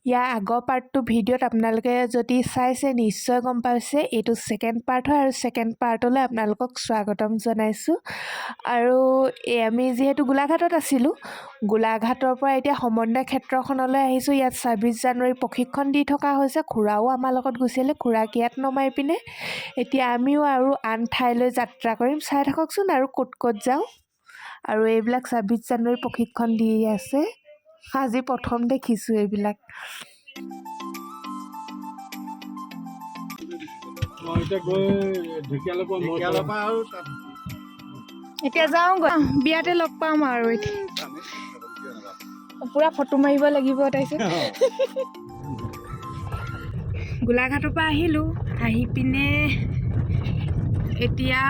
ইয়াৰ আগৰ পাৰ্টটো ভিডিঅ'ত আপোনালোকে যদি চাইছে নিশ্চয় গম পাইছে এইটো ছেকেণ্ড পাৰ্ট হয় আৰু ছেকেণ্ড পাৰ্টলৈ আপোনালোকক স্বাগতম জনাইছোঁ। আৰু আমি যিহেতু গোলাঘাটত আছিলোঁ, গোলাঘাটৰ পৰা এতিয়া সমন্বয় ক্ষেত্ৰখনলৈ আহিছোঁ। ইয়াত ২৬ জানুৱাৰী প্ৰশিক্ষণ দি থকা হৈছে। খুৰাও আমাৰ লগত গৈছিলে, খুৰাক ইয়াত নমাই পিনে এতিয়া আমিও আৰু আন ঠাইলৈ যাত্ৰা কৰিম। চাই থাককচোন আৰু ক'ত ক'ত যাওঁ। আৰু এইবিলাক ২৬ জানুৱাৰী প্ৰশিক্ষণ দি আছে। আজি প্ৰথম দেখিছোঁ এইবিলাক। এতিয়া যাওঁগৈ, বিয়াতে লগ পাম আৰু এতিয়া পুৰা ফটো মাৰিব লাগিব। তাৰপিছত গোলাঘাটৰ পৰা আহিলোঁ, আহি পিনে এতিয়া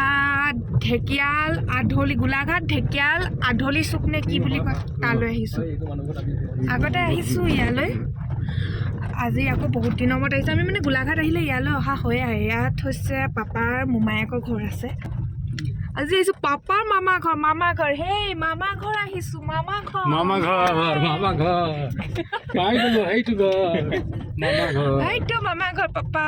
ঢেকিয়াল আধলি, গোলাঘাট ঢেকিয়াল আধলি চুক নে কি বুলি কয় তালৈ আহিছোঁ। আগতে আহিছোঁ ইয়ালৈ, আজি আকৌ বহুত দিনৰ মূৰত আহিছোঁ। আমি মানে গোলাঘাট আহিলে ইয়ালৈ অহা হৈ আহে। ইয়াত হৈছে পাপাৰ মোমায়েকৰ ঘৰ আছে। আজি আহিছোঁ পাপাৰ মামা ঘৰ। হেই মামা ঘৰ আহিছোঁ, মামা ঘৰ এইটো মামা ঘৰ পাপা।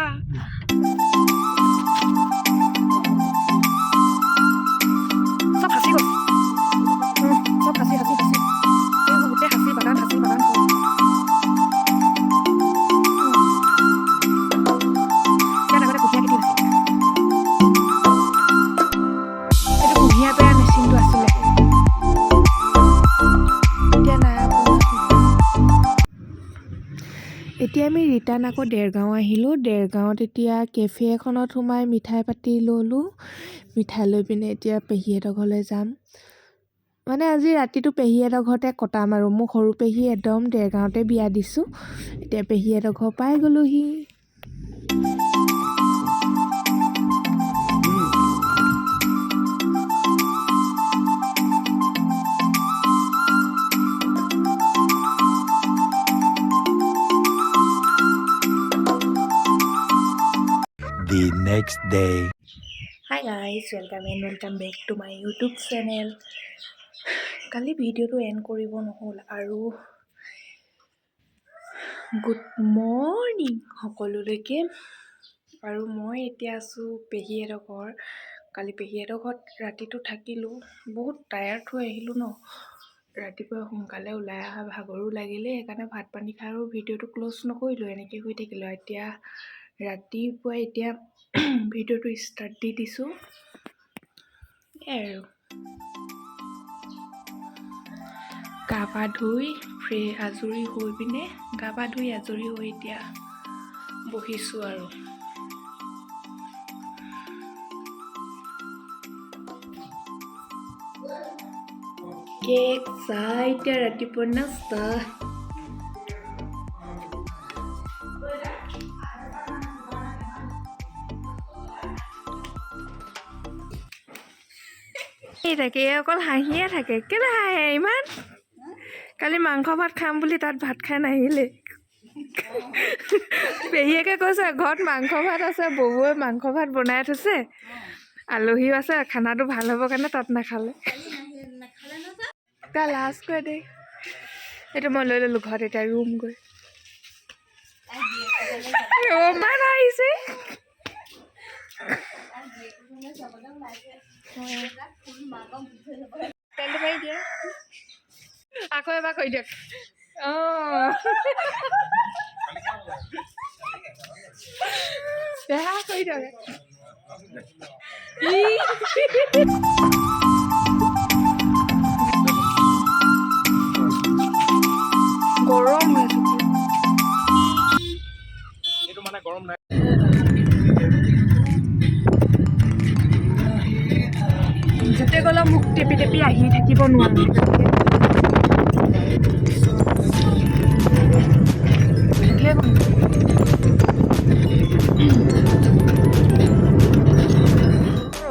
চব সাঁচি গ'ল, চব সাঁচি এইবোৰ গোটেই সাঁচি বাগান ইয়াত আগতে কুঁহিয়াৰ খেতি হৈছিল। এইটো কুঁহিয়াৰ পেৰা মেচিনটো আছিলে, এতিয়া নাই। এতিয়া আমি ৰিটাৰ্ণ আকৌ দেৰগাঁও আহিলোঁ। দেৰগাঁৱত এতিয়া কেফে এখনত সোমাই মিঠাই পাতি ল'লোঁ। মিঠাই লৈ পিনে এতিয়া পেহীহঁতৰ ঘৰলৈ যাম। মানে আজি ৰাতিটো পেহীহঁতৰ ঘৰতে কটাম আৰু। মোক সৰু পেহী একদম দেৰগাঁৱতে বিয়া দিছোঁ। এতিয়া পেহীহঁতৰ ঘৰ পাই গ'লোহি। The next day. Hi guys, welcome back to my YouTube channel. কালি ভিডিঅ'টো এণ্ড কৰিব নহ'ল আৰু গুড মৰ্ণিং সকলোলৈকে। আৰু মই এতিয়া আছোঁ পেহীহঁতৰ ঘৰ। কালি পেহীহঁতৰ ঘৰত ৰাতিটো থাকিলোঁ, বহুত টায়াৰ্ড হৈ আহিলোঁ ন। ৰাতিপুৱা সোনকালে ওলাই অহা ভাগৰো লাগিলে, সেইকাৰণে ভাত পানী খাই আৰু ভিডিঅ'টো ক্ল'জ নকৰিলোঁ, এনেকৈ শুই থাকিলোঁ। এতিয়া ৰাতিপুৱা এতিয়া ভিডিঅ'টো ষ্টাৰ্ট দি দিছোঁ আৰু গা পা ধুই আজৰি হৈ পিনে আজৰি হৈ এতিয়া বহিছোঁ আৰু। কেক চাহ, এতিয়া ৰাতিপুৱা নাস্তা। থাকে অকল হাঁহিয়ে থাকে। কেলে হাঁহে ইমান? কালি মাংস ভাত খাম বুলি তাত ভাত খাই নাহিলে। পেহীয়েকে কৈছে ঘৰত মাংস ভাত আছে, বৌৱে মাংস ভাত বনাই থৈছে, আলহীও আছে, খানাটো ভাল হ'ব কাৰণে তাত নাখালে। তাৰ লাজ কৰে দেই। এইটো মই লৈ ল'লোঁ ঘৰত, এতিয়া ৰুম গৈ মান আহিছে। তেলটো মাৰি দিয়া, আকৌ এবাৰ কৰি দিয়ক। বেয়া কৰি দিয়ক। গৰম হৈ আছে, এইটো মানে গৰম নাই। য'তে গ'লেও মোক টেপি টেপি আহি থাকিব নোৱাৰোঁ।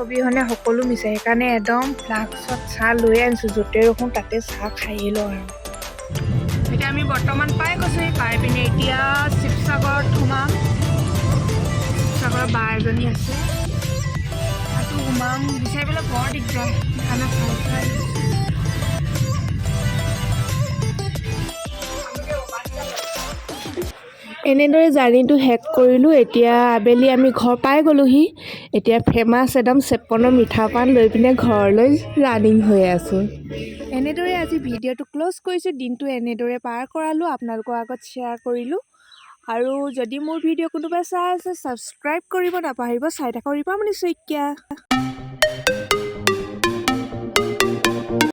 অবিহনে সকলো মিছে, সেইকাৰণে একদম ফ্লাক্সত চাহ লৈ আনিছোঁ। য'তে ৰখোঁ তাতে চাহ খায়ে লওঁ আৰু। এতিয়া আমি বৰ্তমান পাই গৈছোঁ। পাই পিনে এতিয়া শিৱসাগৰত সোমাম। শিৱসাগৰৰ বা এজনী আছে, তাতো সোমাম। বিচাৰিবলৈ বৰ দিগদাৰ, খানা খাই এনেদৰে জাৰ্ণিটো শেষ কৰিলোঁ। এতিয়া আবেলি আমি ঘৰ পাই গ'লোহি। এতিয়া ফেমাছ একদম 56 মিঠা পান লৈ পিনে ঘৰলৈ ৰানিং হৈ আছোঁ। এনেদৰে আজি ভিডিঅ'টো ক্ল'জ কৰিছোঁ। দিনটো এনেদৰে পাৰ কৰালোঁ, আপোনালোকৰ আগত শ্বেয়াৰ কৰিলোঁ। আৰু যদি মোৰ ভিডিঅ' কোনোবাই চাই আছে, ছাবস্ক্ৰাইব কৰিব নাপাহৰিব। চাই থাকক ৰিপামণি শইকীয়া।